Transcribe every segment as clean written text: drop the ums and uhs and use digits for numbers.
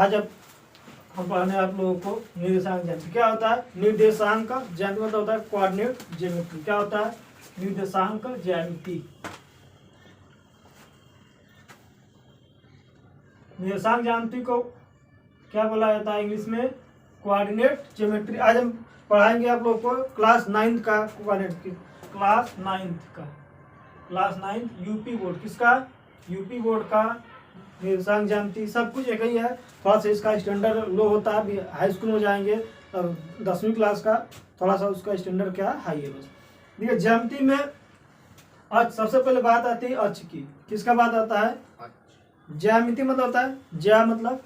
आज अब हम पढ़ने आप लोगों को निर्देशांक ज्यामिति। क्या होता है निर्देशांक ज्यामिति? मतलब होता है कोऑर्डिनेट ज्योमेट्री। क्या होता है निर्देशांक ज्यामिति? निर्देशांक ज्यामिति को क्या बोला जाता है इंग्लिश में? Coordinate geometry. आज हम पढ़ाएंगे आप लोगों को क्लास 9 का कोऑर्डिनेट की, क्लास 9 यूपी बोर्ड। किसका? यूपी बोर्ड का निर्देशांक ज्यामिति। सब कुछ एक ही है, थोड़ा सा इसका स्टैंडर्ड लो होता है। अभी हाई स्कूल में जाएंगे तब 10वीं क्लास का थोड़ा सा उसका स्टैंडर्ड क्या हाई है बस। देखिए ज्यामिति में आज सबसे पहले बात आती है अक्ष की। किसका बात आता है? ज्यामिति मतलब होता है ज्या मतलब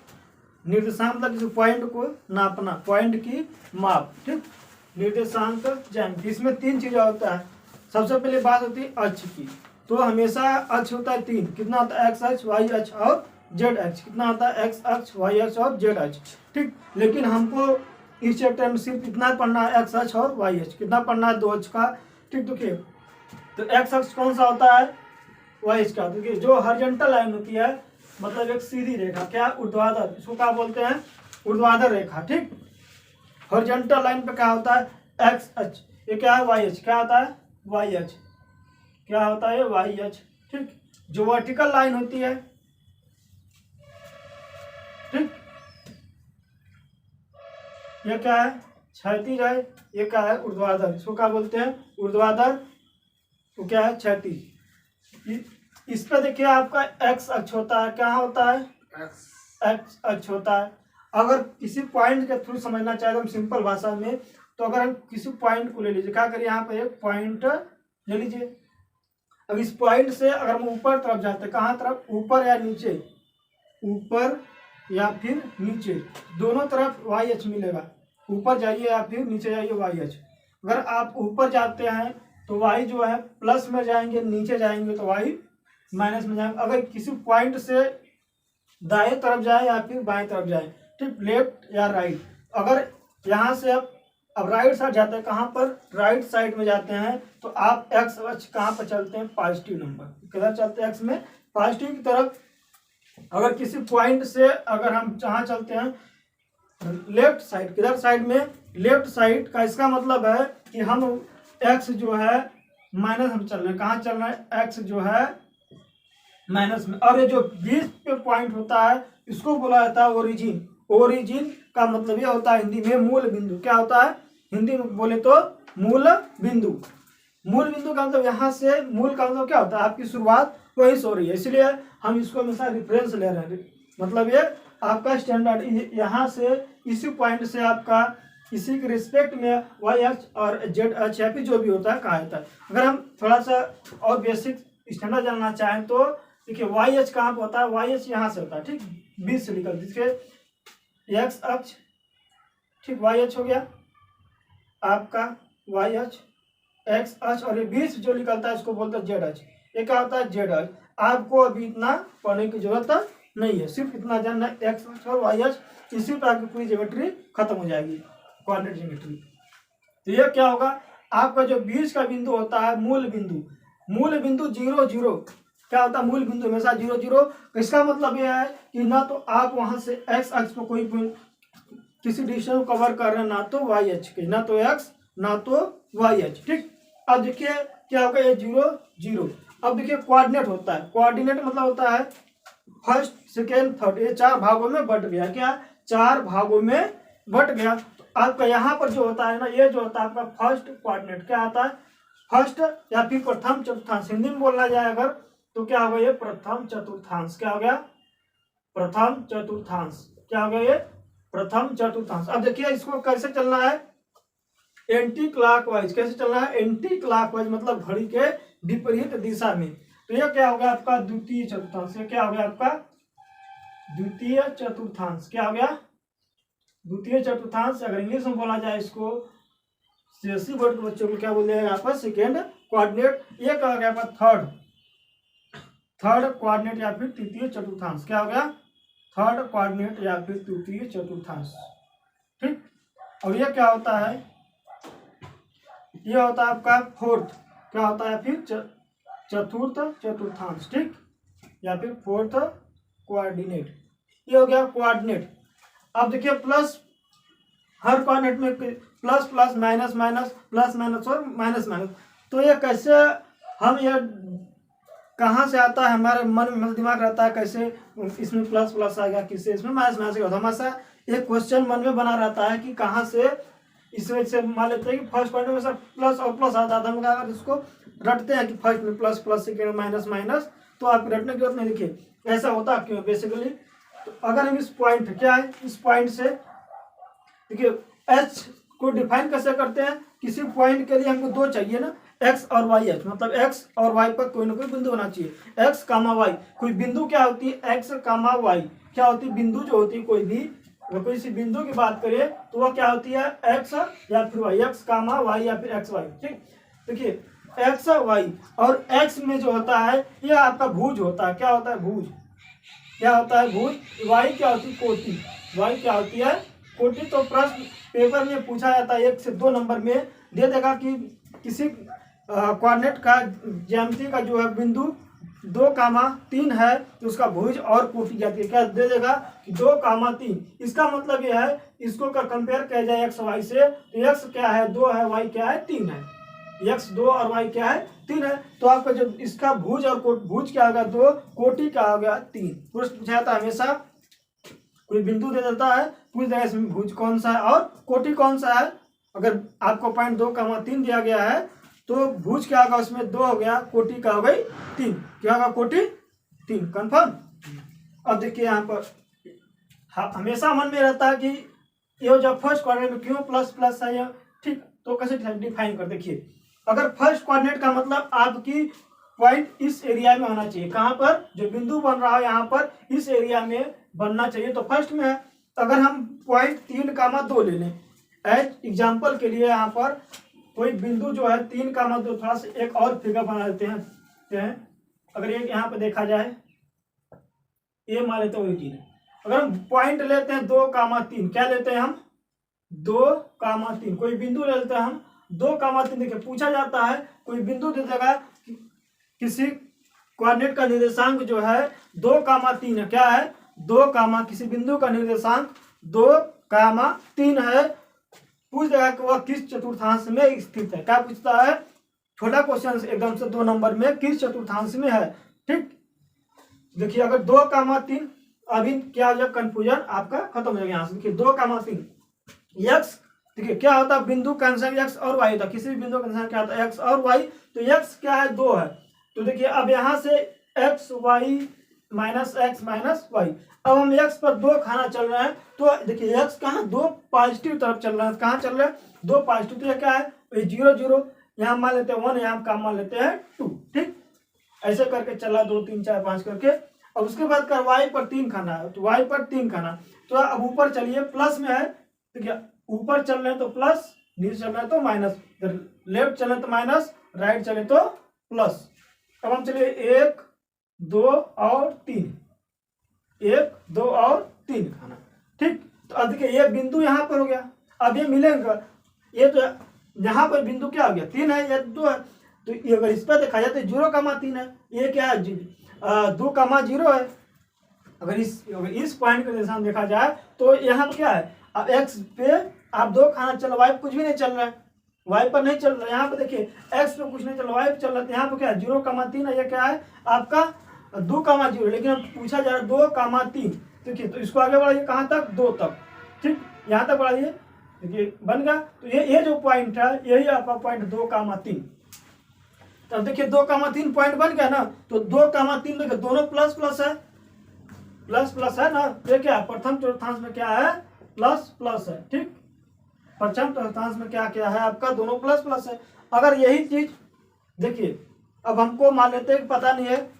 निर्देशांक, मतलब किसी पॉइंट को नापना, पॉइंट की माप। ठीक, निर्देशांक ज्यामिति। इसमें 3 चीजें होता है। सबसे पहले बात होती है अक्ष की। तो हमेशा अक्ष होता है 3। कितना होता है? एक्स अक्ष, वाई अक्ष और जेड अक्ष। कितना होता है? एक्स अक्ष, वाई अक्ष और जेड अक्ष। ठीक, लेकिन हमको इस चैप्टर में सिर्फ इतना पढ़ना है, एक्स अक्ष और वाई अक्ष। कितना पढ़ना है? 2 अक्ष का। ठीक, देखिए तो एक्स अक्ष कौन सा होता है? वाई अक्ष का। देखिए जो हॉरिजॉन्टल लाइन होती है, मतलब एक सीधी रेखा, क्या? ऊर्ध्वाधर। इसको क्या बोलते हैं? ऊर्ध्वाधर रेखा। ठीक, हॉरिजॉन्टल लाइन पे क्या होता है? एक्स अक्ष। ये क्या है? वाई अक्ष। क्या होता है? वाई अक्ष। क्या होता है? वाई अक्ष। ठीक, जो वर्टिकल लाइन होती है, ठीक, ये क्या है? क्षैतिज है। ये क्या है? ऊर्ध्वाधर। इसको क्या बोलते हैं? ऊर्ध्वाधर। तो क्या है? क्षैतिज। इस पे देखिए आपका एक्स अक्ष होता है। क्या होता है? एक्स अक्ष होता है। अगर किसी पॉइंट के थ्रू समझना चाहे तो हम सिंपल भाषा में, तो अगर हम किसी पॉइंट को ले लीजिए, क्या करिए यहाँ पे एक पॉइंट ले लीजिए। अब इस पॉइंट से अगर हम ऊपर तरफ जाते हैं, कहाँ तरफ? ऊपर या नीचे? ऊपर या फिर नीचे, दोनों तरफ वाई अक्ष मिलेगा। ऊपर जाइए या फिर नीचे जाइए, वाई अक्ष। अगर आप ऊपर जाते हैं तो वाई जो है प्लस में जाएंगे, नीचे जाएंगे तो वाई माइनस में जाएंगे। अगर किसी पॉइंट से दाएं तरफ जाए या फिर बाएं तरफ जाए, ठीक, लेफ्ट या राइट। अगर यहाँ से अब राइट साइड जाते हैं, कहाँ पर? राइट साइड में जाते हैं, तो आप एक्स अक्ष कहाँ पर चलते हैं? Positive number. किधर चलते हैं? एक्स में पॉजिटिव की तरफ। अगर किसी पॉइंट से अगर हम जहाँ चलते हैं लेफ्ट साइड, किधर साइड में? लेफ्ट साइड का। इसका मतलब है कि हम एक्स जो है माइनस हम चल रहे हैं। कहाँ चल रहे हैं? एक्स जो है माइनस में। और ये जो बीच पे पॉइंट होता है, इसको बोला जाता है ओरिजिन। ओरिजिन का मतलब ये होता है हिंदी में मूल बिंदु। क्या होता है हिंदी में बोले तो? मूल बिंदु। मूल बिंदु का मतलब यहाँ से, मूल का मतलब क्या होता है? आपकी शुरुआत वहीं से हो रही है, इसलिए हम इसको हमेशा रेफरेंस ले रहे हैं। मतलब ये आपका स्टैंडर्ड, यहाँ से इसी पॉइंट से आपका इसी के रिस्पेक्ट में वाई अक्ष और जेड अक्ष या फिर जो भी होता है कहा जाता है। अगर हम थोड़ा सा और बेसिक स्टैंडर्ड जानना चाहें तो देखिए वाई अक्ष कहाँ पर होता है? वाई अक्ष यहाँ से होता है। ठीक, बीच से निकल, देखिए एक्स अक्ष, ठीक, वाई अक्ष हो गया आपका, वाई अक्ष, एक्स अक्ष, और ये बीच जो निकलता है इसको बोलते हैं जेड अक्ष। ये क्या होता है? जेड अक्ष। आपको अभी इतना पढ़ने की जरूरत नहीं है, सिर्फ इतना जानना है एक्स अक्ष और वाई अक्ष। इसी पर आपकी पूरी ज्योमेट्री खत्म हो जाएगी, कोऑर्डिनेट ज्योमेट्री। तो ये क्या होगा? आपका जो बीच का बिंदु होता है मूल बिंदु, मूल बिंदु 0 0। क्या होता है? मूल बिंदु हमेशा 0 0। इसका मतलब यह है कि ना तो आप वहां से एक्स अक्ष पर कोई किसी डिस्टेंस को कवर कर रहे हैं, ना तो वाई अक्ष के, ना तो एक्स ना तो वाई अक्ष। ठीक, अब देखिए क्या होगा? ये 0 0। अब देखिए कोऑर्डिनेट होता है। कोऑर्डिनेट मतलब होता है फर्स्ट सेकेंड थर्ड, ये 4 भागों में बट गया। क्या? 4 भागों में बट गया। तो आपका यहाँ पर जो होता है ना, ये जो होता है आपका फर्स्ट कोऑर्डिनेट। क्या आता है? फर्स्ट या फिर प्रथम चतुर्थांश। हिंदी में बोलना जाए अगर तो क्या होगा? ये प्रथम चतुर्थांश। क्या हो गया? प्रथम चतुर्थांश। क्या हो गया? ये प्रथम चतुर्थांश। अब देखिए इसको कैसे चलना है? Anti clockwise. कैसे चलना है? एंटी क्लॉकवाइज, मतलब घड़ी के विपरीत दिशा में। तो ये क्या होगा आपका? द्वितीय चतुर्थांश। ये क्या हो गया आपका? द्वितीय चतुर्थांश। क्या हो गया? द्वितीय चतुर्थांश। अगर इंग्लिश में बोला जाए इसको, सीएससी बोर्ड के बच्चों को क्या बोल जाएगा आपका? Second coordinate. ये क्या हो गया आपका? थर्ड कोऑर्डिनेट या फिर तृतीय चतुर्थांश। क्या हो गया? थर्ड कोऑर्डिनेट या फिर तृतीय चतुर्थांश। ठीक, और ये क्या होता है? ये होता है आपका फोर्थ। क्या होता है? फिर चतुर्थ चतुर्थांश। ठीक, या फिर फोर्थ कोऑर्डिनेट। ये हो गया कोऑर्डिनेट। अब देखिए प्लस, हर कोऑर्डिनेट में plus plus minus minus plus minus और माइनस माइनस। तो ये कैसे हम ये कहाँ से आता है, हमारे मन में मतलब दिमाग रहता है कैसे इसमें प्लस प्लस आ गया, किससे इसमें माइनस माइनस आ गया। हमेशा एक क्वेश्चन मन में बना रहता है कि कहाँ से, इस वजह से मान लेते हैं कि फर्स्ट पॉइंट में सब प्लस और प्लस आता था, हम अगर इसको रटते हैं कि फर्स्ट में प्लस प्लस सेकेंड में माइनस माइनस, तो आप रटने की जरूरत नहीं। लिखिए ऐसा होता क्यों बेसिकली। तो अगर हम इस पॉइंट, क्या है इस पॉइंट से, देखिए एच को डिफाइन कैसे करते हैं, किसी पॉइंट के लिए हमको दो चाहिए ना, एक्स और वाई एच, मतलब एक्स और वाई पर कोई ना कोई बिंदु होना चाहिए। एक्स कामा वाई, कोई बिंदु क्या होती है, एक्स कामा वाई क्या होती है, बिंदु जो होती है कोई भी, अगर कोई सी बिंदु की बात करें तो वह क्या होती है, एक्स या फिर वाई, एक्स कामा वाई या फिर एक्स वाई। ठीक, देखिए एक्स वाई, और एक्स में जो होता है यह आपका भुज होता है। क्या होता है, भुज। क्या होता है, भुज। वाई क्या होती है, कोटि। वाई क्या होती है, कोटि। तो प्रश्न पेपर में पूछा जाता है 1 से 2 नंबर में दे देगा कि किसी कोऑर्डिनेट का ज्यामिति का जो है बिंदु 2,3 है तो उसका भुज और कोटि जाती है। क्या दे देगा कि 2,3। इसका मतलब यह है, इसको अगर कंपेयर किया जाए एक्स वाई से, तो एक्स क्या है 2 है, वाई क्या है 3 है। एक्स 2 और वाई क्या है 3 है। तो आपका जो इसका भुज और भुज क्या होगा 2, कोटि क्या हो गया 3। प्रश्न पूछा जाता है हमेशा, कोई बिंदु दे देता है, पूछ देगा इसमें भुज कौन सा है और कोटि कौन सा है। अगर आपको पॉइंट 2,3 दिया गया है तो भुज क्या होगा उसमें 2 हो गया, कोटि क्या हो गई 3। क्या होगा, कोटि 3। कंफर्म। अब देखिए यहाँ पर हमेशा मन में रहता है कि ये जब फर्स्ट क्वाड्रेंट में क्यों प्लस प्लस है, ठीक, तो कैसे डिफाइन कर। देखिए अगर फर्स्ट क्वाड्रेंट का मतलब आपकी पॉइंट इस एरिया में होना चाहिए, कहाँ पर, जो बिंदु बन रहा है यहाँ पर इस एरिया में बनना चाहिए, तो फर्स्ट में है। अगर हम पॉइंट 3,2 ले लें एज एग्जाम्पल के लिए, यहाँ पर कोई बिंदु जो है 3,2, थोड़ा सा एक और फिगर बना लेते हैं। अगर एक यहाँ पे देखा जाए, ये मान लेते हैं ओरिजिन है। अगर हम पॉइंट लेते हैं 2,3, क्या लेते हैं हम 2,3, कोई बिंदु ले लेते हैं हम 2,3। देखिए पूछा जाता है, कोई बिंदु दे देगा किसी कोऑर्डिनेट का निर्देशांक जो है 2,3 है। क्या है, 2, किसी बिंदु का निर्देशांक 2,3 है। पूछ देगा कि वह किस चतुर्थांश में स्थित है। क्या पूछता है, छोटा क्वेश्चन एकदम से 2 नंबर में, किस चतुर्थांश में है। ठीक, देखिए अगर 2,3, अभी क्या हो जाएगा, कंफ्यूजन आपका खत्म हो जाएगा यहाँ से। देखिए 2,3 एक्स, देखिए क्या होता है, बिंदु का निशान एक्स और वाई होता है, किसी भी बिंदु का निशान क्या होता है एक्स और वाई। तो एक्स क्या है 2 है, तो देखिए अब यहाँ से X Y minus X minus Y. अब हम एक्स पर 2 खाना चल रहे हैं, तो देखिए एक्स कहाँ 2 पॉजिटिव तरफ चल रहा है, कहाँ चल रहा है 2 पॉजिटिव। तो यह क्या है 0 0, यहाँ मान लेते हैं 1, यहाँ काम मान लेते हैं 2। ठीक, ऐसे करके चला 2 3 4 5 करके। अब उसके बाद कर वाई पर 3 खाना है, तो वाई पर 3 खाना। तो अब ऊपर चलिए प्लस में है, देखिए ऊपर चल रहे हैं तो प्लस, नीचे चल रहे हैं तो माइनस, लेफ्ट चले तो माइनस, राइट चले तो प्लस। अब हम चलिए 1 2 और 3, 1 2 और 3 खाना। ठीक, तो अब देखिए ये बिंदु यहाँ पर हो गया, अब ये मिलेगा, ये तो यहाँ पर बिंदु क्या हो गया 3 है, ये 2 है। तो ये अगर इस पर देखा जाए तो 0,3 है, ये क्या है 2,0 है। अगर इस पॉइंट का निशान देखा जाए तो यहाँ पर क्या है, अब एक्स पे आप 2 खाना चल, वाई पर कुछ भी नहीं चल रहा है, वाई पर नहीं चल रहा है। यहाँ पे देखिए एक्स पे कुछ नहीं चल रहा, वाई पे चल रहा है। यहाँ पे क्या है 0,3 है, ये क्या है आपका 2,0, लेकिन अब पूछा जा रहा है 2,3। देखिए तो इसको आगे बढ़ाइए कहाँ तक, 2 तक। ठीक, यहाँ तक बढ़ाइए, देखिए बन गया। तो ये जो पॉइंट है यही आपका पॉइंट 2,3। तब देखिए 2,3 पॉइंट बन गया ना, तो 2,3 देखिए दोनों प्लस प्लस है, प्लस प्लस है ना। ये क्या प्रथम चतुर्थांश में क्या है, प्लस प्लस है। ठीक, प्रथम चतुर्थांश में क्या क्या है आपका, दोनों प्लस प्लस है। अगर यही चीज देखिए, अब हमको मान लेते हैं पता नहीं है,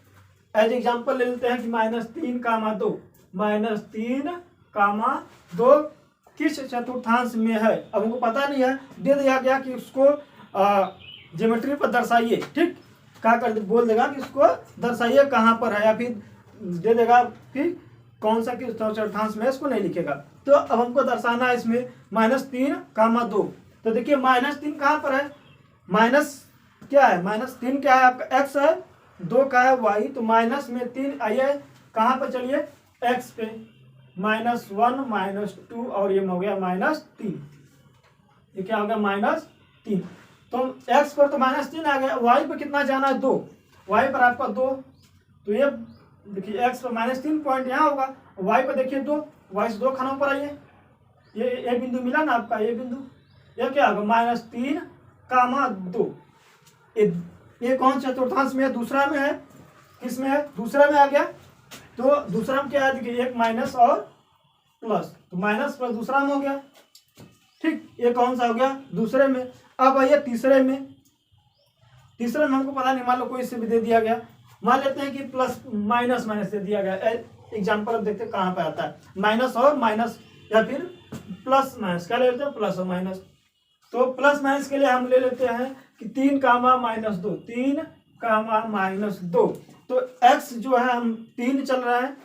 एज एग्जांपल ले लेते हैं कि -3,2, -3,2 किस चतुर्थांश में है। अब हमको पता नहीं है, दे दिया गया कि उसको ज्योमेट्री पर दर्शाइए। ठीक, क्या कर बोल देगा कि उसको दर्शाइए कहाँ पर है, या फिर दे देगा कि कौन सा किस चतुर्थांश में, इसको नहीं लिखेगा। तो अब हमको दर्शाना है इसमें -3,2। तो देखिए -3 कहाँ पर है, माइनस क्या है, -3 क्या है आपका एक्स है, 2 का है वाई, तो माइनस में 3 आइए कहाँ पर चलिए एक्स पे। -1 -2 और ये हो गया -3। ये क्या हो गया -3। तो x पर तो -3 आ गया, y पर कितना जाना है 2, y पर आपका 2, तो ये देखिए x पर -3 पॉइंट यहाँ होगा, y पर देखिए 2, y से 2 खानों पर आइए, ये बिंदु मिला ना आपका, ये बिंदु, ये क्या होगा -3, 2। ये कौन चतुर्थांश में है, दूसरा में है, किस में है, दूसरा में आ गया। तो दूसरा में क्या है, देखिए एक माइनस और प्लस, तो माइनस प्लस दूसरा में हो गया, ठीक। ये कौन सा हो गया, दूसरे में। अब आइए तीसरे में हमको पता नहीं, मान लो कोई से भी दे दिया गया, मान लेते हैं कि प्लस माइनस माइनस दे दिया गया। एग्जाम्पल अब देखते हैं कहाँ पे आता है, माइनस और माइनस या फिर प्लस माइनस, क्या ले लेते हैं, प्लस और माइनस। तो प्लस माइनस के लिए हम ले लेते हैं कि 3, -2, 3, -2। तो x जो है हम 3 चल रहा है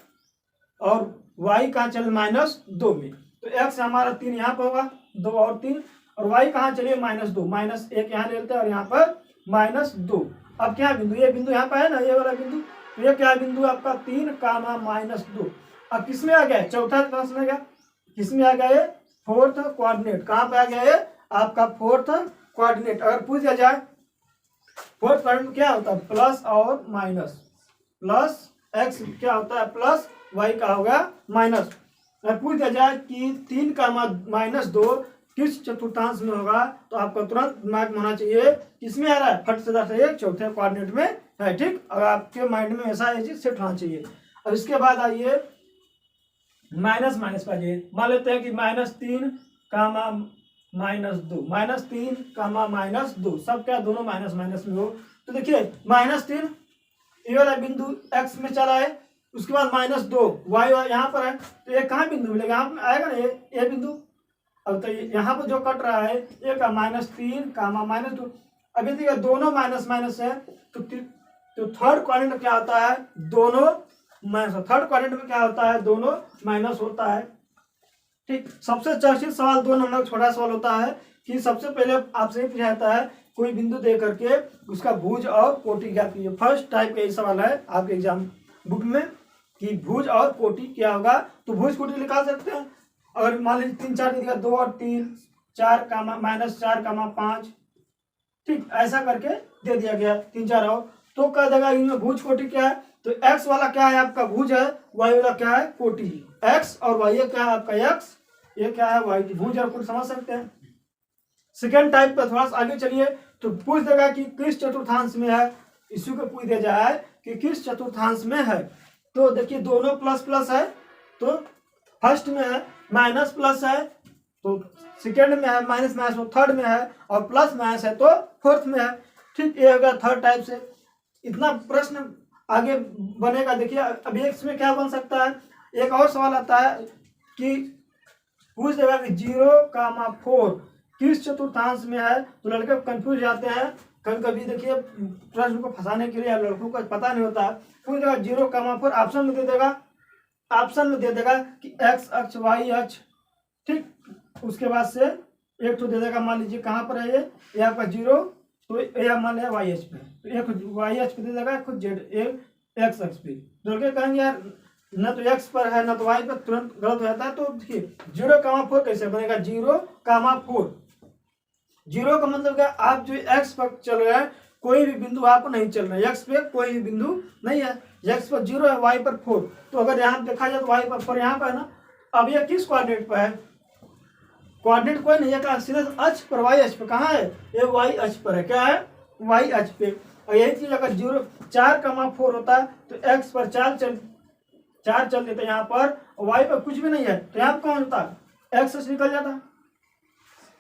और y कहाँ चल -2 में, तो x हमारा 3 यहाँ पर होगा, 2 और 3, और y कहाँ चलिए -2, -1 यहाँ ले लेते हैं और यहाँ पर -2। अब क्या बिंदु, ये बिंदु यहाँ पर है ना, ये वाला बिंदु, तो ये क्या बिंदु आपका 3, -2। अब किसमें आ गया, चौथा क्लास में गया, किसमें आ गया, ये फोर्थ कोऑर्डिनेट, कहाँ पे आ गया ये आपका फोर्थ कोऑर्डिनेट। अगर पूछ दिया जाए फोर्थ कोऑर्डिनेट क्या होता है, प्लस और माइनस, प्लस x क्या होता है प्लस, y का होगा माइनस। अगर पूछ दिया जाए कि 3, -2 किस चतुर्थांश में होगा, तो आपको तुरंत दिमाग में होना चाहिए किसमें आ रहा है, फट से एक चौथे कोऑर्डिनेट में है, ठीक। और आपके माइंड में ऐसा सेट होना चाहिए। अब इसके बाद आइए माइनस माइनस पर आइए, मान लेते हैं कि -3, -2, -3, -2, सब क्या दोनों माइनस माइनस में हो। तो देखिए -3 ये वाला बिंदु x में चला है, उसके बाद -2 y यहाँ पर है, तो ये कहाँ बिंदु मिलेगा, यहाँ पर आएगा ना ये बिंदु। अब तो यहाँ पर जो कट रहा है ये का -3, -2। अभी देखिए दोनों माइनस माइनस है, तो थर्ड क्वाड्रेंट क्या होता है, दोनों माइनस, थर्ड क्वाड्रेंट में क्या होता है, दोनों माइनस होता है, ठीक। सबसे चर्चित सवाल 2 नंबर का छोटा सवाल होता है कि सबसे पहले आपसे ये पूछा जाता है कोई बिंदु दे करके उसका भुज और कोटि ज्ञात कीजिए। फर्स्ट टाइप का ये सवाल है आपके एग्जाम बुक में कि भुज और कोटि क्या होगा, तो भुज कोटि निकाल सकते हैं। अगर मान लीजिए 3, 4 दे दिया, 2 और 3, 4, -4, 5, ठीक, ऐसा करके दे दिया गया 3, 4 और, तो कह देगा इनमें भुज कोटि क्या है, तो x वाला क्या है आपका भुज है, y वाला क्या है कोटि, x और y, ये क्या है आपका x, ये क्या है y, भुज और कोटि समझ सकते हैं। सेकेंड टाइप पर थोड़ा सा आगे चलिए, तो पूछ देगा कि किस चतुर्थांश में है, इसी को पूछ दिया जाए कि किस चतुर्थांश में है। तो देखिए दोनों प्लस प्लस है, तो फर्स्ट में है, माइनस प्लस है तो सेकेंड में है, माइनस माइनस तो थर्ड में है, और प्लस माइनस है तो फोर्थ में है, ठीक। ये होगा थर्ड टाइप से। इतना प्रश्न आगे बनेगा। देखिए अभी इसमें क्या बन सकता है, एक और सवाल आता है कि पूछ देगा कि 0, 4 किस चतुर्थांश में है, तो लड़के कंफ्यूज जाते हैं कभी कभी। देखिए प्रश्न को फंसाने के लिए लड़कों को पता नहीं होता, पूछ देगा 0, 4, ऑप्शन में दे देगा कि x अक्ष y अक्ष, ठीक। उसके बाद से एक तो दे देगा, मान लीजिए कहाँ पर है ये आपका 0, तो यह मान लिया y अक्ष पे, तो एक y अक्ष पे दे देगा, खुद z एक x अक्ष पे। लड़के कहेंगे यार न तो x पर है न तो y पर, तुरंत गलत हो जाता है। तो देखिए 0, 4 कैसे बनेगा, 0, 4, 0 का मतलब क्या, आप जो x पर चल रहे हैं कोई भी बिंदु आपको नहीं चल रहा है, x पे कोई भी बिंदु नहीं है, x पर 0 है, y पर 4। तो अगर यहाँ देखा जाए तो y पर 4 यहाँ पर है ना। अब ये किस कोऑर्डिनेट पर है, कोऑर्डिनेट कोई नहीं है, सीधे अक्ष पर, y अक्ष पर कहाँ है, ये y अक्ष पर है, क्या है y अक्ष पे। और यही चीज अगर 4, 4 होता तो x पर 4 चल देते यहाँ पर, y पर कुछ भी नहीं है, तो यहाँ पर कौन होता, x से निकल जाता।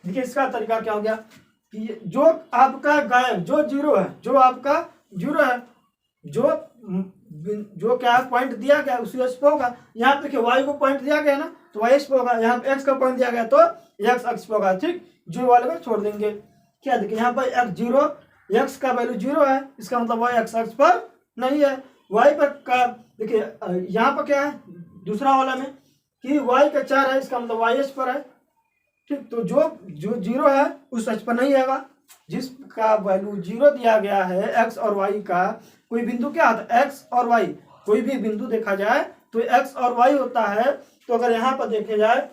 देखिए इसका तरीका क्या हो गया कि जो आपका गायब, जो 0 है, जो आपका 0 है, जो क्या पॉइंट दिया गया उसी अक्ष पे होगा। यहाँ पे देखिए y को पॉइंट दिया गया ना, तो y अक्ष पे होगा, यहाँ पे x का पॉइंट दिया गया तो x अक्ष पे होगा, ठीक। 0 वाले को छोड़ देंगे। क्या देखिए यहाँ पर x का वैल्यू 0 है, इसका मतलब y x अक्ष पर नहीं है। y पर का देखिए यहाँ पर क्या है दूसरा वाला में कि y का 4 है, इसका मतलब y अक्ष पर है, ठीक। तो जो 0 है उस अक्ष पर नहीं आएगा, जिसका वैल्यू 0 दिया गया है x और y का। कोई बिंदु क्या होता है, x और y, कोई भी बिंदु देखा जाए तो x और y होता है, तो अगर यहाँ पर देखे जाए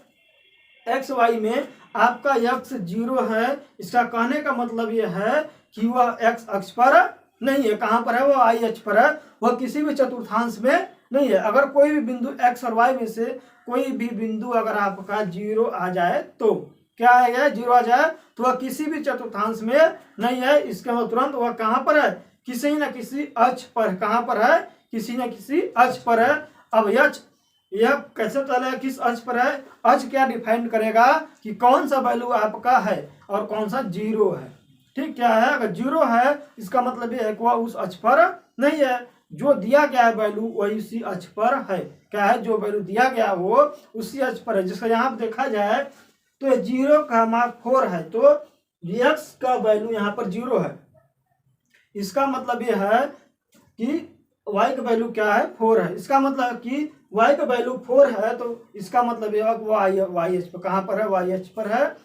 एक्स वाई में आपका एक्स 0 है, इसका कहने का मतलब ये है कि वह एक्स अक्ष पर नहीं है। कहाँ पर है? वो वाई अक्ष पर है, वह किसी भी चतुर्थांश में नहीं है। अगर कोई भी बिंदु एक्स और वाई में से कोई भी बिंदु अगर आपका 0 आ जाए तो क्या आएगा? 0 आ जाए तो वह किसी भी चतुर्थांश में नहीं है। इसके मतलब तुरंत वह कहाँ पर है? किसी न किसी अक्ष पर। कहाँ पर है? किसी न किसी अक्ष पर है। अब यह कैसे पता है किस अक्ष पर है? अक्ष क्या डिफाइन करेगा कि कौन सा वैल्यू आपका है और कौन सा 0 है। ठीक, क्या है? अगर 0 है इसका मतलब ये है कि वह उस अक्ष पर नहीं है। जो दिया गया है वैल्यू वही उसी अक्ष पर है। क्या है? जो वैल्यू दिया गया वो उसी अक्ष पर है। जिसका यहाँ पर देखा जाए तो 0,4 है, तो एक्स का वैल्यू यहाँ पर 0 है। इसका मतलब ये है कि y का वैल्यू क्या है? 4 है। इसका मतलब कि y का वैल्यू 4 है, तो इसका मतलब यह है कि y एच पर कहाँ पर है? y एच पर है।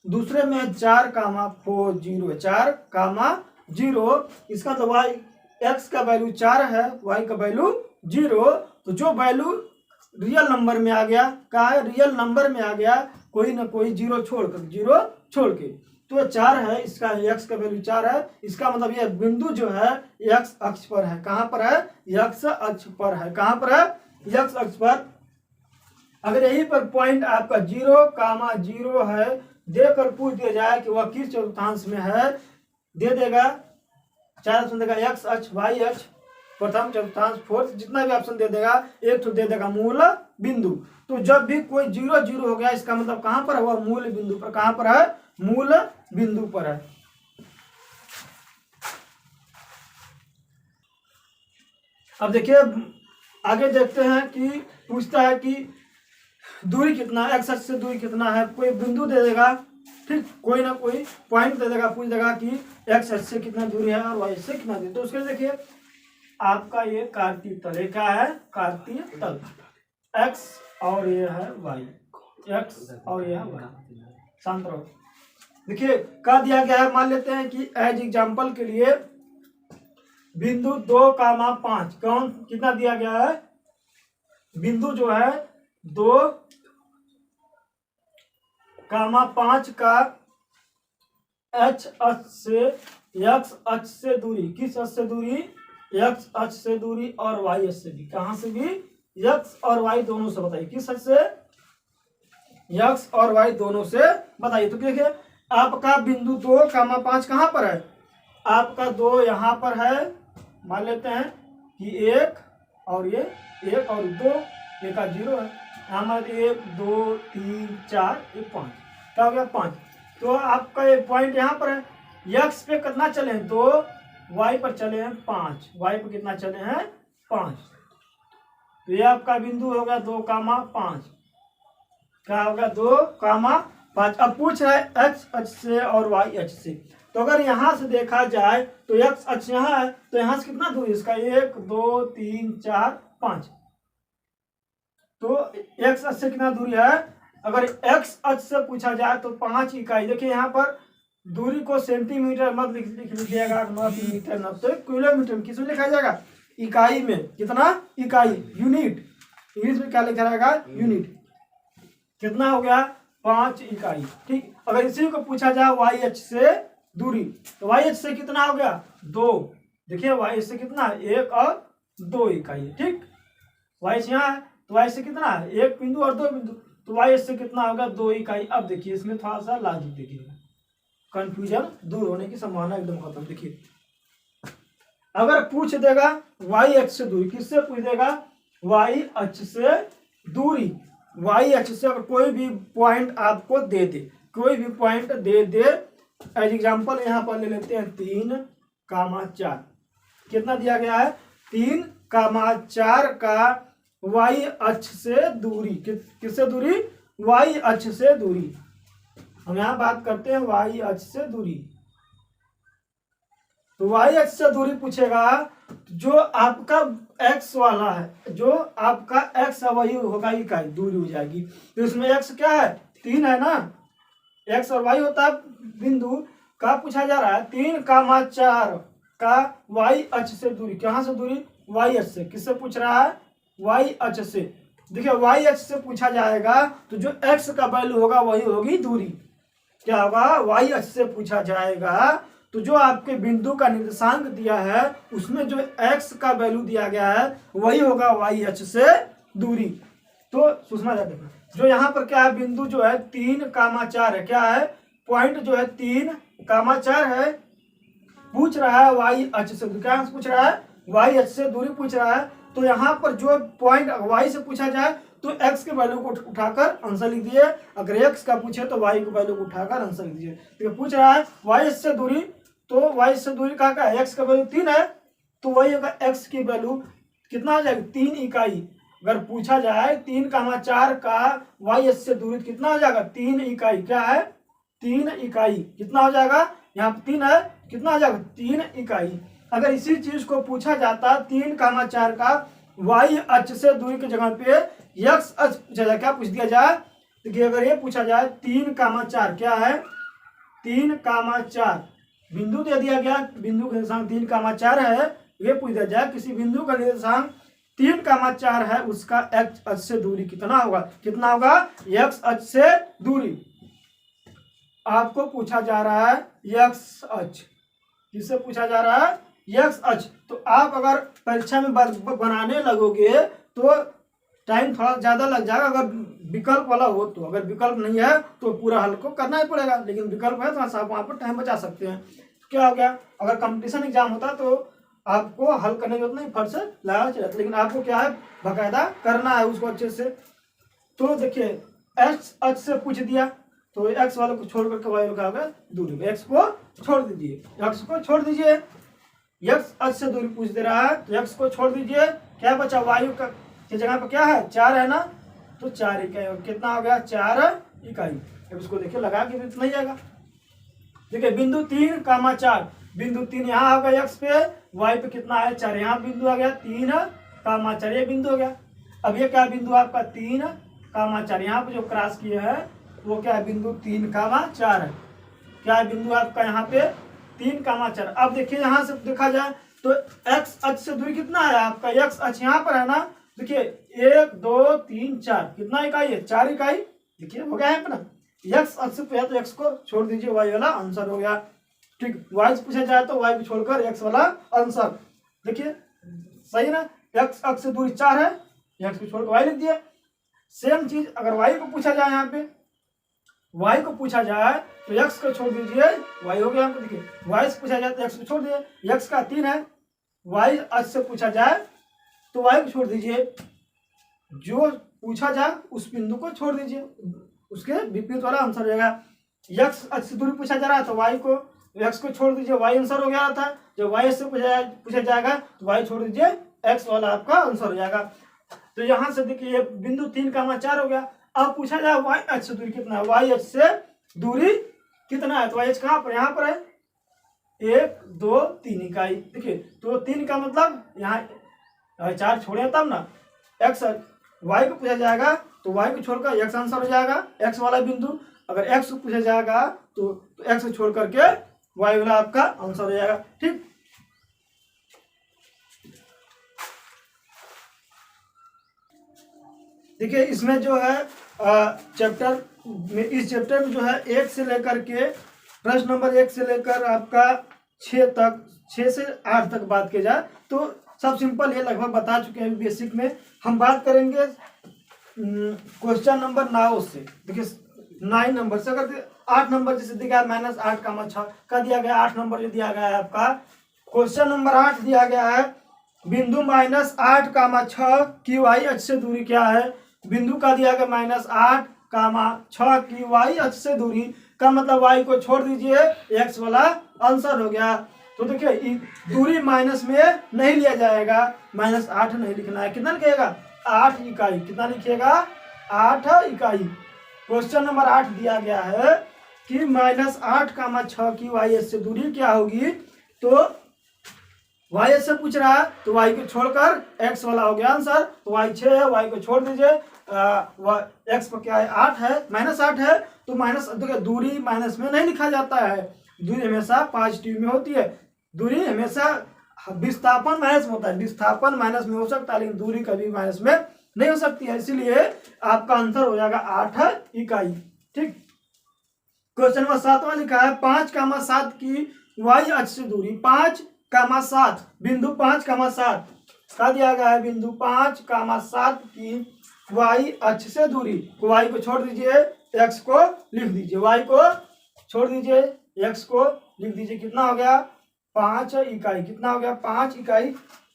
दूसरे में 4,4 0 है, 4,0। इसका मतलब y x का वैल्यू 4 है, y का वैल्यू 0। तो जो वैल्यू रियल नंबर में आ गया, कहा है? रियल नंबर में आ गया, कोई ना कोई 0 छोड़ के तो 4 है। इसका x का वैल्यू 4 है। इसका मतलब यह बिंदु जो है x अक्ष पर है। कहाँ पर है? x अक्ष पर है। कहाँ पर है? x अक्ष पर। अगर यही पर पॉइंट आपका 0,0 है, देकर पूछ दिया जाए कि वह किस चतुर्थांश में है, दे देगा 4 ऑप्शन देगा, x अक्ष, y अक्ष, प्रथम, चतुर्थांश, फोर्थ, जितना भी ऑप्शन दे देगा एक तो दे देगा मूल बिंदु। तो जब भी कोई 0 0 हो गया इसका मतलब कहाँ पर है? वह मूल बिंदु पर। कहाँ पर है? मूल बिंदु पर है। अब देखिए आगे देखते हैं कि पूछता है कि दूरी कितना, एक्स अक्ष से दूरी कितना है। कोई बिंदु दे देगा, ठीक, कोई ना कोई पॉइंट दे देगा, पूछ देगा कि एक्स अक्ष से कितना दूरी है और वाई से कितना दूरी। तो उसके लिए देखिए आपका ये कार्तीय तल, ये क्या है? कार्तीय तल। एक्स और ये है वाई, एक्स और ये है वाई। शांत रहो। देखिए क्या दिया गया है, मान लेते हैं कि एज एग्जाम्पल के लिए बिंदु 2,5 कौन कितना दिया गया है? बिंदु जो है 2,5 का एच अक्ष से एक्स अक्ष से दूरी, किस अक्ष से दूरी? एक्स अक्ष से दूरी और वाई अक्ष से भी। कहां से भी? एक्स और वाई दोनों से बताइए, किस अक्ष से? एक्स और वाई दोनों से बताइए। तो देखिए आपका बिंदु 2,5 कहां पर है? आपका 2 यहां पर है। मान लेते हैं कि 1 और ये 1 और 2, एक का 0 है। यहाँ मान 1 2 3 4 1 5, क्या हो गया? 5। तो आपका ये पॉइंट यहाँ पर है। एक्स पे कितना चले हैं? 2, वाई पर चले हैं 5, वाई पर कितना चले हैं? 5। तो ये आपका बिंदु हो गया 2,5। क्या होगा? 2,5। अब पूछ रहा है एक्स अक्ष से और वाई अक्ष से। तो अगर यहाँ से देखा जाए तो एक्स अक्ष यहाँ है, तो यहाँ से कितना दूरी इसका? 1 2 3 4 5। तो एक्स अक्ष से कितना दूरी है? अगर एक्स अक्ष से पूछा जाए तो 5 इकाई। देखिए यहाँ पर दूरी को सेंटीमीटर मत लिखिएगा, मत मीटर, न तो किलोमीटर। किस में लिखा जाएगा? इकाई में। कितना? इकाई, यूनिट। इंग्लिश में क्या लिखा जाएगा? यूनिट। कितना हो गया? 5 इकाई। ठीक, अगर इसी को पूछा जाए वाई अक्ष से दूरी, तो वाई अक्ष से कितना हो गया? 2। देखिए वाई से कितना? 1 और 2 इकाई। ठीक, वाई से यहाँ है तो वाई से कितना है? 1 बिंदु और 2 बिंदु, तो वाई से कितना होगा? 2 इकाई। अब देखिए इसमें थोड़ा सा लॉजिक देखिएगा, कंफ्यूजन दूर होने की संभावना एकदम खत्म। देखिए अगर पूछ देगा वाई अक्ष से दूरी, किससे पूछ देगा? वाई अक्ष से दूरी। वाई अक्ष से अगर कोई भी पॉइंट आपको दे दे, कोई भी पॉइंट दे दे, एज एग्जाम्पल यहाँ पर ले लेते हैं 3,4। कितना दिया गया है? 3,4 का वाई अक्ष से दूरी। किससे दूरी? वाई अक्ष से दूरी। हम यहाँ बात करते हैं वाई अक्ष से दूरी। तो वाई अक्ष से दूरी पूछेगा, जो आपका एक्स वाला है, जो आपका एक्स है वही होगा इकाई, दूरी हो जाएगी। तो इसमें एक्स क्या है? 3 है ना, एक्स और वाई होता है बिंदु का। पूछा जा रहा है 3,4 का वाई अक्ष से दूरी। कहाँ से दूरी? वाई अक्ष से। किससे पूछ रहा है? वाई अक्ष से। देखिए वाई अक्ष से पूछा जाएगा तो जो एक्स का वैल्यू होगा वही होगी दूरी। क्या होगा, वाई अक्ष से पूछा जाएगा तो जो आपके बिंदु का निर्देशांक दिया है उसमें जो एक्स का वैल्यू दिया गया है वही होगा वाई अक्ष से दूरी। तो सुषमा जाते जो यहाँ पर क्या है, बिंदु जो है 3,4 है, क्या है, पॉइंट जो है 3,4 है, पूछ रहा है वाई अक्ष से, क्या पूछ रहा है, वाई अक्ष से दूरी पूछ रहा है। तो यहाँ पर जो पॉइंट वाई से पूछा जाए तो एक्स के वैल्यू को उठाकर आंसर लिख दिए, अगर एक्स का पूछे तो वाई के वैल्यू को उठाकर आंसर लिख दीजिए। तो पूछ रहा है वाई से दूरी, तो वाई से दूरी कहाँ का है, एक्स का वैल्यू 3 है, तो वही होगा एक्स की वैल्यू कितना आ जाएगा 3 इकाई। अगर पूछा जाए 3,4 का वाई से दूरी कितना हो जाएगा 3 इकाई, क्या है 3 इकाई, कितना हो जाएगा, यहाँ पर 3 है, कितना हो जाएगा 3 इकाई। अगर इसी चीज को पूछा जाता 3,4 का वाई अक्ष से दूरी की जगह पे एक्स अक्ष पूछा जाए, क्या पूछ दिया जाए, तो अगर ये पूछा जाए 3,4 क्या है 3,4 बिंदु दे दिया गया, बिंदु का निर्देशांक 3,4 है, ये पूछ दिया जाए किसी बिंदु का निर्देशांक 3,4 है उसका एक्स अक्ष से दूरी कितना होगा, कितना होगा एक्स अक्ष से दूरी। आपको पूछा जा रहा है एक्स अक्ष, किससे पूछा जा रहा है एक्स अक्ष। तो आप अगर परीक्षा में बनाने लगोगे तो टाइम थोड़ा ज़्यादा लग जाएगा, अगर विकल्प वाला हो तो, अगर विकल्प नहीं है तो पूरा हल को करना ही पड़ेगा, लेकिन विकल्प है तो आप वहाँ पर टाइम बचा सकते हैं। तो क्या हो गया, अगर कंपटीशन एग्जाम होता तो आपको हल करने की जरूरत नहीं, फट से लगा चला, लेकिन आपको क्या है बाकायदा करना है उसको अच्छे से। तो देखिए एक्स अक्ष से पूछ दिया तो एक्स वाले को छोड़ करके वाई का होगा दूरी, एक्स को छोड़ दीजिए, एक्स को छोड़ दीजिए, एक्स अक्ष से दूरी पूछ दे रहा है तो एक्स को छोड़ दीजिए, क्या बचा वायु का की जगह पर क्या है 4 है ना, तो 4 इकाई, कितना हो गया 4 इकाई। अब इसको देखिए लगा के भी नहीं जाएगा। देखिए बिंदु 3,4, बिंदु 3 यहाँ होगा एक्स पे, वाई पे कितना है 4, यहाँ बिंदु आ गया 3,4, ये बिंदु हो गया। अब ये क्या बिंदु आपका 3,4, यहाँ पे जो क्रॉस किया है वो क्या है बिंदु 3,4 है, क्या है बिंदु आपका यहाँ पे 3,4। अब देखिए यहाँ से देखा जाए तो एक्स अक्ष से दूरी कितना है आपका, एक्स अक्ष यहाँ पर है ना, देखिए 1 2 3 4, कितना इकाई है 4 इकाई, देखिए हो गया है अपना, एक्स अक्ष पे है तो एक्स को छोड़ दीजिए, वाई वाला आंसर हो गया। ठीक, वाई से पूछा जाए तो वाई को छोड़कर एक्स वाला आंसर, देखिए सही ना, एक्स अक्ष से दूरी 4 है, एक्स को छोड़कर वाई लिख दिया। सेम चीज अगर वाई को पूछा जाए, यहाँ पे वाई को पूछा जाए तो एक्स को छोड़ दीजिए, वाई हो गया, देखिए वाई से पूछा जाए तो एक्स को छोड़ दीजिए, एक्स का 3 है, वाई अक्ष से पूछा जाए तो वाई को छोड़ दीजिए, जो पूछा जाए उस बिंदु को छोड़ दीजिए, उसके विपरीत वाला आंसर हो जाएगा। एक्स अक्ष से दूरी पूछा जा रहा है तो वाई को, एक्स को छोड़ दीजिए, वाई आंसर हो गया था। जब वाई से पूछा जाएगा तो वाई छोड़ दीजिए, एक्स वाला आपका आंसर हो जाएगा। तो यहाँ से देखिए बिंदु 3,4 हो गया। अब पूछा जाए वाई अक्ष से दूरी कितना है, वाई अक्ष से दूरी कितना है, तो वाई अक्ष कहाँ पर, यहाँ पर है 1 2 3 इकाई, देखिए तो 3 का मतलब यहाँ 4 छोड़े तब ना, एक्स वाई को पूछा जाएगा तो वाई को छोड़कर एक्स आंसर हो जाएगा, एक्स वाला बिंदु। अगर एक्स को पूछा जाएगा तो एक्स को छोड़ करके वाई वाला आपका आंसर हो जाएगा। ठीक, देखिए इसमें जो है चैप्टर में, इस चैप्टर में जो है 1 से लेकर के प्रश्न नंबर 1 से लेकर आपका 6 तक, 6 से 8 तक बात की जाए तो सब सिंपल है, लगभग बता चुके हैं बेसिक में। हम बात करेंगे क्वेश्चन नंबर 9 से, देखिए 9 नंबर से, अगर 8 नंबर जैसे दिया गया -8,6 का दिया गया, 8 नंबर जो दिया गया है आपका क्वेश्चन नंबर 8 दिया गया है बिंदु -8,6 की वाई अक्ष से दूरी क्या है, बिंदु का दिया गया -8,6 की वाई अक्ष से दूरी का मतलब वाई को छोड़ दीजिए, एक्स वाला आंसर हो गया। तो देखिए दूरी माइनस में नहीं लिया जाएगा, -8 नहीं लिखना है, कितना लिखिएगा 8 इकाई, कितना लिखिएगा 8 इकाई। क्वेश्चन नंबर 8 दिया गया है कि -8,6 की वाई से दूरी क्या होगी, तो वाई से पूछ रहा है तो वाई को छोड़कर एक्स वाला हो गया आंसर, तो वाई 6 है, वाई को छोड़ दीजिए, एक्स पर क्या है 8 है, -8 है, तो माइनस, देखिए दूरी माइनस में नहीं लिखा जाता है, दूरी हमेशा पॉजिटिव में होती है, दूरी हमेशा विस्थापन माइनस में होता है, विस्थापन माइनस में हो सकता है लेकिन दूरी कभी माइनस में नहीं हो सकती है, इसीलिए आपका आंसर हो जाएगा 8 इकाई। ठीक, क्वेश्चन नंबर 7वां लिखा है 5,7 की वाई अक्ष से दूरी 5,7 बिंदु 5,7 का दिया गया है, बिंदु 5,7 की वाई अक्ष से दूरी। वाई को छोड़ दीजिए, एक्स को लिख दीजिए, वाई को छोड़ दीजिए, एक्स को लिख दीजिए। कितना हो गया? 5 इकाई। कितना हो गया? 5 इकाई।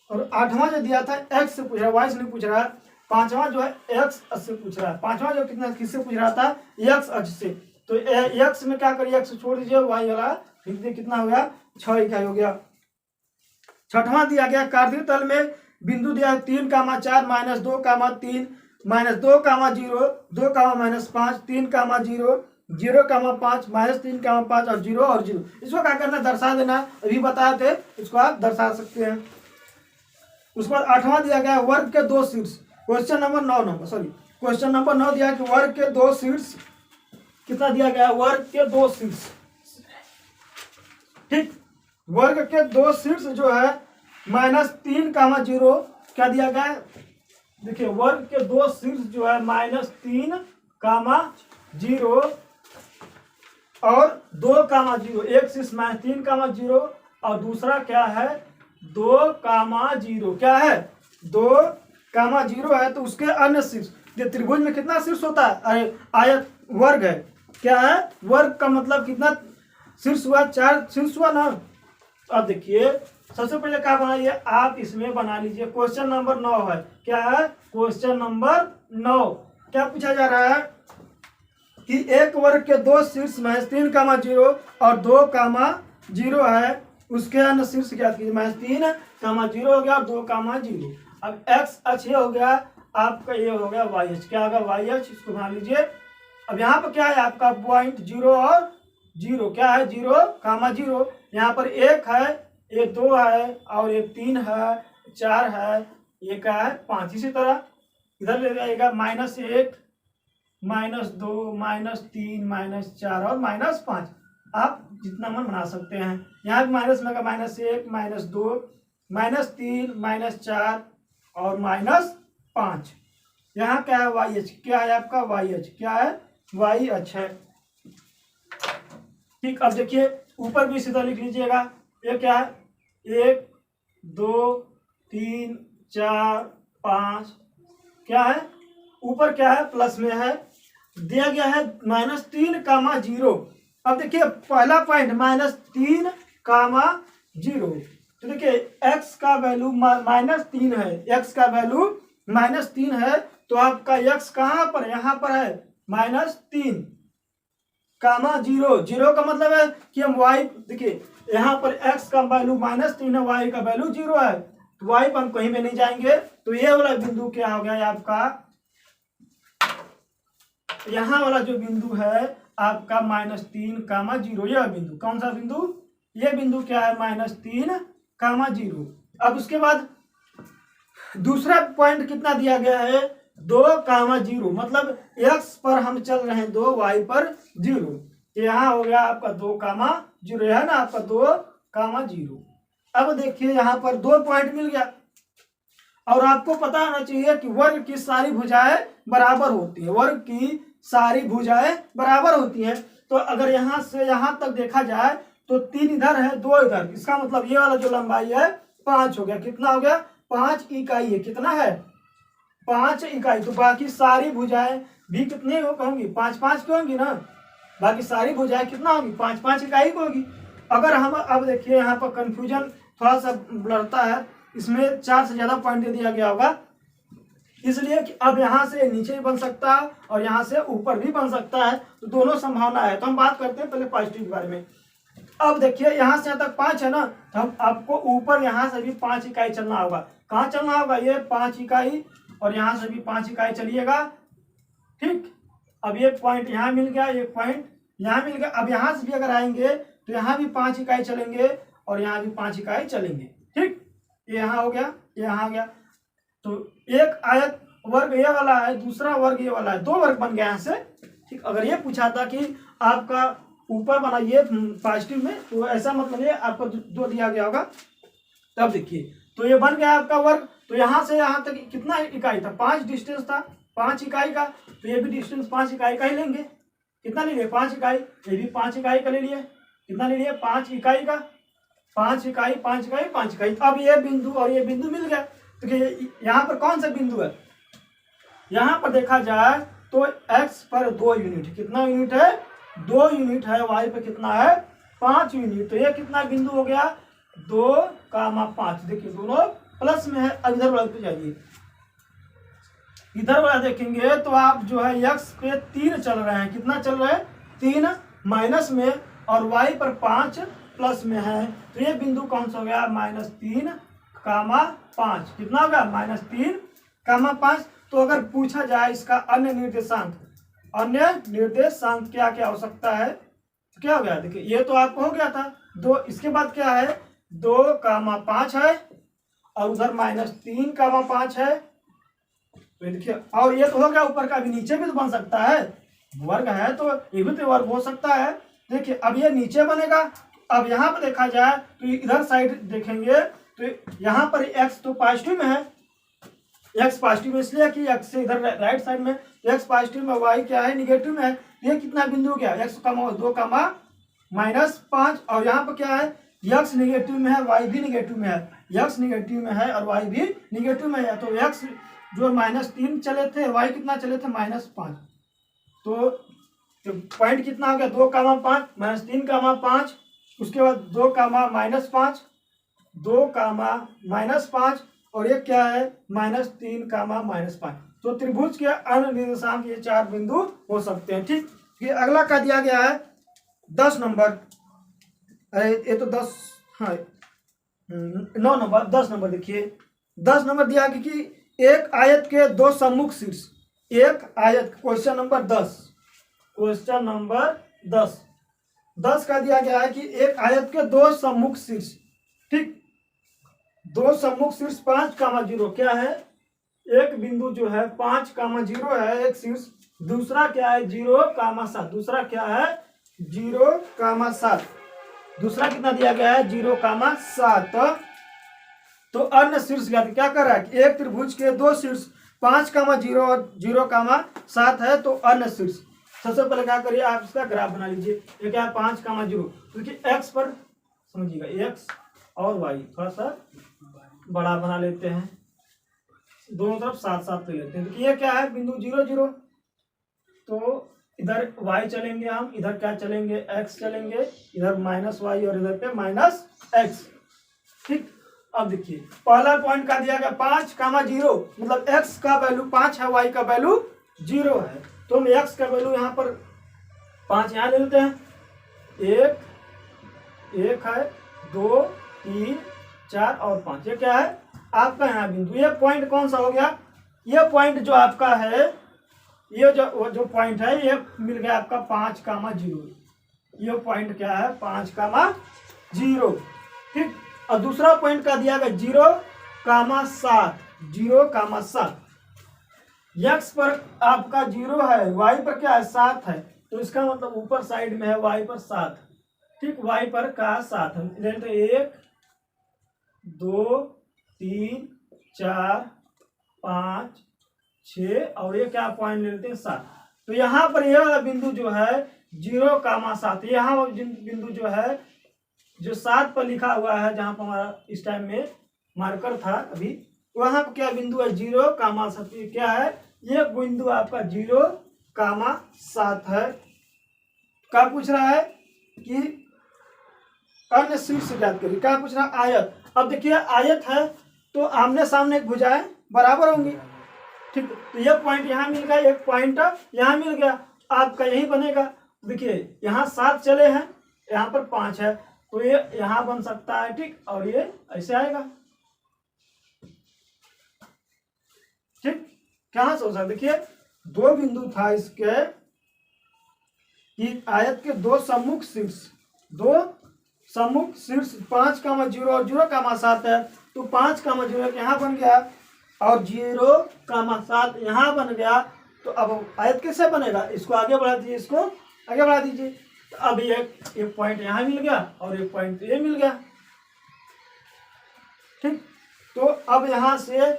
और 8वां जो दिया था एक्स से पूछ रहा है, वाई से नहीं पूछ रहा है। 5वां जो है एक्स से पूछ रहा है। 5वां जो कितना किससे पूछ रहा था? एक्स अक्ष से। तो एक्स में क्या करिए, एक्स छोड़ दीजिए, वाई वाला लिख दीजिए। कितना हो गया? 6 इकाई हो गया। 6वां दिया गया कार्तीय तल में बिंदु दिया 3,4 -2,3 -2,0 2,-5 3,0 0,5 -3,5 और 0 और 0। इसको क्या करना? दर्शा देना। अभी बताए थे, इसको आप दर्शा सकते हैं। उसके बाद 8वां दिया गया वर्ग के 2 शीर्ष। क्वेश्चन नंबर 9 दिया कि वर्ग के 2 शीर्ष। कितना दिया गया? वर्ग के 2 शीर्ष। ठीक, वर्ग के 2 शीर्ष जो है -3,0 क्या दिया गया है? देखिए, वर्ग के 2 शीर्ष जो है -3,0 और 2,0। एक शीर्ष -3,0 और दूसरा क्या है? 2,0। क्या है? 2,0 है। तो उसके अन्य शीर्ष, ये त्रिभुज में कितना शीर्ष होता है? अरे आयत वर्ग है। क्या है? वर्ग का मतलब कितना शीर्ष हुआ? 4 शीर्ष हुआ ना। अब देखिए, सबसे पहले क्या बनाइए आप, इसमें बना लीजिए। क्वेश्चन नंबर 9 है। क्या है? क्वेश्चन नंबर 9 क्या पूछा जा रहा है कि एक वर्ग के 2 शीर्ष -3,0 और 2,0 है, उसके अन्य शीर्ष क्या कीजिए? -3,0 हो गया और 2,0। अब एक्स अक्ष ये हो गया आपका, ये हो गया वाई अक्ष। क्या होगा? वाई अक्ष। इसको बना लीजिए। अब यहाँ पर क्या है आपका? पॉइंट 0 और 0। क्या है? 0,0। यहाँ पर 1 है, ये 2 है, और ये 3 है, 4 है, ये क्या है? 5। इसी तरह इधर ले जाएगा -1 -2 -3 -4 और -5। आप जितना मन बना सकते हैं। यहाँ भी माइनस में -1 -2 -3 -4 और -5। यहाँ क्या है? वाई अक्ष। क्या है आपका? वाई अक्ष। क्या है? वाई अक्ष है। ठीक, अब देखिए ऊपर भी सीधा लिख लीजिएगा। ये क्या है? 1 2 3 4 5। क्या है? ऊपर क्या है? प्लस में है, दिया गया है -3,0। अब देखिए पहला पॉइंट -3,0। तो देखिए x का वैल्यू -3 है। x का वैल्यू -3 है, तो आपका x कहाँ पर? यहाँ पर है -3,0। 0 का मतलब है कि हम y, देखिए यहाँ पर x का वैल्यू -3 है, y का वैल्यू 0 है, तो y पर हम कहीं पे नहीं जाएंगे। तो ये वाला बिंदु क्या हो गया आपका? यहाँ वाला जो बिंदु है आपका -3,0। यह बिंदु कौन सा बिंदु? ये बिंदु क्या है? -3,0। अब उसके बाद दूसरा पॉइंट कितना दिया गया है? 2,0। मतलब x पर हम चल रहे हैं 2, y पर 0। यहाँ हो गया आपका 2,0 है ना, आपका 2,0। अब देखिए यहाँ पर 2 पॉइंट मिल गया। और आपको पता होना चाहिए कि वर्ग की सारी भुजाएं बराबर होती है। वर्ग की सारी भुजाएं बराबर होती हैं। तो अगर यहाँ से यहाँ तक देखा जाए तो 3 इधर है, 2 इधर। इसका मतलब ये वाला जो लंबाई है 5 हो गया। कितना हो गया? 5 इकाई है। कितना है? 5 इकाई। तो बाकी सारी भुजाएं भी कितनी होंगी? 5-5 की होंगी ना। बाकी सारी भुजाएं कितना होगी? 5-5 इकाई की होगी। अगर हम अब देखिए यहाँ पर कंफ्यूजन थोड़ा सा बढ़ता है, इसमें 4 से ज्यादा पॉइंट दे दिया गया होगा, इसलिए कि अब यहाँ से नीचे भी बन सकता है और यहाँ से ऊपर भी बन सकता है। तो दोनों संभावना है। तो हम बात करते हैं पहले पॉजिटिव के बारे में। अब देखिए यहाँ से यहाँ तक 5 है ना, तो हम आपको ऊपर यहाँ से भी 5 इकाई चलना होगा। कहाँ चलना होगा? ये 5 इकाई, और यहाँ से भी 5 इकाई चलिएगा। ठीक, अब ये पॉइंट यहाँ मिल गया, ये पॉइंट यहाँ मिल गया। अब यहाँ से भी अगर आएंगे तो यहाँ भी 5 इकाई चलेंगे और यहाँ भी 5 इकाई चलेंगे। ठीक, ये यहाँ हो गया, ये यहाँ आ गया। तो एक आयत वर्ग ये वाला है, दूसरा वर्ग ये वाला है, 2 वर्ग बन गया यहाँ से। ठीक, अगर ये पूछा था कि आपका ऊपर बनाइए पॉजिटिव में, तो ऐसा मतलब ये आपको 2 दिया गया होगा। तब देखिए तो ये बन गया आपका वर्ग। तो यहाँ से यहाँ तक कितना इकाई था, 5 डिस्टेंस था, 5 इकाई का। तो ये भी डिस्टेंस 5 इकाई का ही लेंगे। कितना ले लिए, 5 इकाई। ये भी 5 इकाई का ले लिए। कितना ले लिए, 5 इकाई का। 5 इकाई 5 इकाई 5 इकाई। अब ये बिंदु और ये बिंदु मिल गया। तो यहाँ पर कौन सा बिंदु है, यहाँ पर देखा जाए तो x पर 2 यूनिट, कितना यूनिट है, 2 यूनिट है। y पर कितना है, 5 यूनिट। तो ये कितना बिंदु हो गया, 2,5। देखिए दोनों प्लस में है। अब इधर वाला पे जाइए, इधर वाला देखेंगे तो आप जो है x पे 3 चल रहे हैं। कितना चल रहा है, 3 माइनस में, और y पर 5 प्लस में है। तो ये बिंदु कौन सा हो गया, -3,5। कितना होगा, -3,5। तो अगर पूछा जाए इसका अन्य निर्देशांक, क्या क्या हो सकता है, तो क्या हो गया, देखिए ये तो आपको हो गया था 2। इसके बाद क्या है, 2,5 है, और उधर -3,5 है। तो देखिए, और ये तो हो गया ऊपर का, भी नीचे भी तो बन सकता है, वर्ग है तो ये भी तो वर्ग हो सकता है। देखिए अब ये नीचे बनेगा। अब यहाँ पर देखा जाए तो इधर साइड देखेंगे तो यहाँ पर x तो पॉजिटिव में है, x पॉजिटिव में इसलिए कि x से इधर राइट साइड में x पॉजिटिव में, y क्या है, निगेटिव में है। ये कितना बिंदु गया, x का 2,-5। और यहाँ पर क्या है, x निगेटिव में है, y भी निगेटिव में है। x निगेटिव में है और y भी निगेटिव में है। तो x जो -3 चले थे, y कितना चले थे, -5। तो पॉइंट कितना हो गया, 2,5 -3,5। उसके बाद 2,-5, 2,-5, और ये क्या है, -3,-5। तो त्रिभुज के अन्य निर्देशांक ये 4 बिंदु हो सकते हैं। ठीक, ये अगला का दिया गया है 10 नंबर। अरे ये तो 10, हाँ 9 नंबर, 10 नंबर देखिए। 10 नंबर दिया कि एक आयत के 2 सम्मुख शीर्ष, एक आयत, क्वेश्चन नंबर 10, क्वेश्चन नंबर 10 का दिया गया है कि एक आयत के 2 सम्मुख शीर्ष। ठीक, 2 सम्मुख शीर्ष 5,0 क्या है, एक बिंदु जो है 5,0 है एक शीर्ष, दूसरा क्या है 0,7, दूसरा क्या है 0,7, दूसरा कितना दिया गया है 0,7। तो अन्य शीर्ष क्या कर रहा है कि एक त्रिभुज के 2 शीर्ष 5,0 और 0,7 है। तो अन्य शीर्ष, सबसे पहले क्या करिए, आप इसका ग्राफ बना लीजिए। ये क्या है 5,0, क्योंकि x पर समझिएगा, x और y थोड़ा सा बड़ा बना लेते हैं, दोनों तरफ 7-7 ले लेते हैं। तो ये क्या है, बिंदु 0,0। तो इधर y चलेंगे हम, इधर क्या चलेंगे, x चलेंगे, इधर -y और इधर पे -x। ठीक, अब देखिए पहला पॉइंट का दिया गया 5,0, मतलब x का वैल्यू 5 है, y का वैल्यू 0 है। तो हम x का वैल्यू यहाँ पर 5 यहाँ ले लेते हैं। 1 है, 2, 3, 4 और 5। ये क्या है आपका यहाँ बिंदु। ये पॉइंट कौन सा हो गया, ये पॉइंट जो आपका है, ये जो पॉइंट है ये मिल गया आपका 5,0। ये पॉइंट क्या है 5,0। ठीक, और दूसरा पॉइंट का दिया गया 0,7, 0,7। x पर आपका 0 है, y पर क्या है 7 है। तो इसका मतलब ऊपर साइड में है y पर 7। ठीक, y पर का 7 है। 1, 2, 3, 4, 5, 6 और ये क्या पॉइंट लेते हैं 7। तो यहाँ पर यह वाला बिंदु जो है 0,7, यहाँ बिंदु जो है जो 7 पर लिखा हुआ है, जहाँ पर हमारा इस टाइम में मार्कर था अभी, वहां पर क्या बिंदु है 0,7। क्या है ये बिंदु आपका 0,7 है। क्या पूछ रहा है कि अन्य शीर्ष ज्ञात करिए। क्या पूछ रहा है, आयत। अब देखिए आयत है तो आमने सामने भुजाएं बराबर होंगी। ठीक, तो ये पॉइंट यहाँ मिल गया, एक पॉइंट यहाँ मिल गया, आपका यही बनेगा। देखिए यहाँ 7 चले हैं, यहाँ पर 5 है, तो ये यहाँ बन सकता है। ठीक, और ये ऐसे आएगा। ठीक, कहाँ से हो सकता, देखिए 2 बिंदु था इसके कि आयत के 2 सम्मुख शीर्ष, 2 सम्मुख शीर्ष 5,0 और 0,7 है। तो 5,0 यहाँ बन गया और 0,7 यहाँ बन गया। तो अब आयत कैसे बनेगा, इसको आगे बढ़ा दीजिए, इसको आगे बढ़ा दीजिए। तो अब एक पॉइंट यहाँ मिल गया और एक पॉइंट ये मिल गया। ठीक, तो अब यहाँ से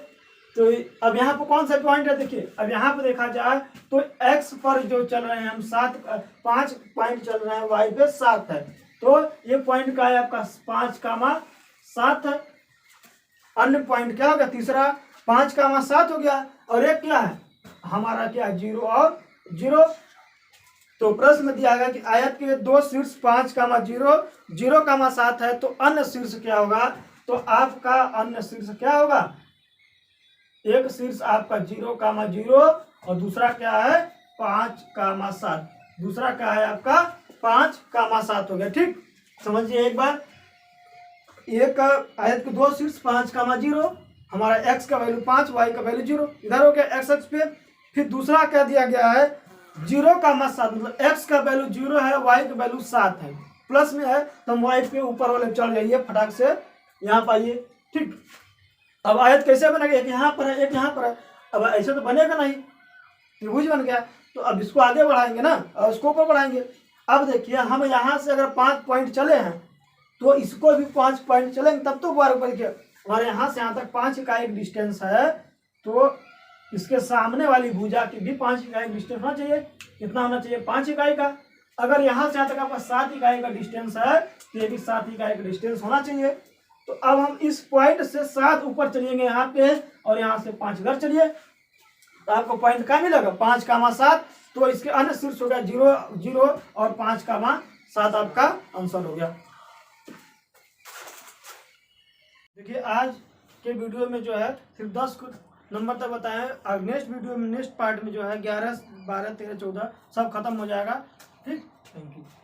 तो अब यहाँ पर कौन सा पॉइंट है, देखिए अब यहाँ पर देखा जाए तो x पर जो चल रहे हैं हम 5 पॉइंट चल रहे हैं, y पे 7 है, तो ये पॉइंट का है आपका 5, 7 है। अन्य पॉइंट क्या होगा, तीसरा 5, 7 हो गया, और एक क्या है हमारा, क्या 0 और 0। तो प्रश्न में दिया गया कि आयत के दो शीर्ष 5, 0, 0, 7 है, तो अन्य शीर्ष क्या होगा, तो आपका अन्य शीर्ष क्या होगा, एक शीर्ष आपका 0, 0 और दूसरा क्या है 5, 7, दूसरा क्या है आपका 5, 7 हो गया। ठीक, समझिए एक बार, एक आयत के दो शीर्ष 5, 0, हमारा x का वैल्यू 5, y का वैल्यू 0, इधर हो गया x अक्ष पे। फिर दूसरा क्या दिया गया है 0, 7, मतलब x का वैल्यू 0 है, y का वैल्यू 7 है, प्लस में है तो हम y पे ऊपर वाले चढ़ जाइए फटाक से, यहाँ पर आइए। ठीक, अब आयत कैसे बनेगा, एक यहाँ पर है, एक यहाँ पर है, अब ऐसे तो बनेगा नहीं, त्रिभुज बन गया, तो अब इसको आगे बढ़ाएंगे ना, और इसको ऊपर बढ़ाएंगे। अब देखिए हम यहाँ से अगर 5 पॉइंट चले हैं तो इसको भी 5 पॉइंट चलेंगे, तब तो वर्ग बन के हमारे यहाँ से यहाँ तक 5 का एक डिस्टेंस है, तो इसके सामने वाली भुजा की भी 5 का एक डिस्टेंस होना चाहिए। कितना होना चाहिए, 5 इकाई का। अगर यहाँ से यहाँ तक आपका 7 इकाई का डिस्टेंस है तो ये भी 7 इकाई का डिस्टेंस होना चाहिए। तो अब हम इस पॉइंट से 7 ऊपर चलिएंगे यहाँ पे, और यहाँ से 5 इधर चलिए, तो आपको पॉइंट क्या मिलेगा 5, 7, तो इसके अन्य शीर्ष हो गया 0, 0 और 5, 7 आपका आंसर हो गया। देखिए आज के वीडियो में जो है सिर्फ 10 नंबर तक बताए, और नेक्स्ट वीडियो में नेक्स्ट पार्ट में जो है 11, 12, 13, 14 सब खत्म हो जाएगा। ठीक, थैंक यू।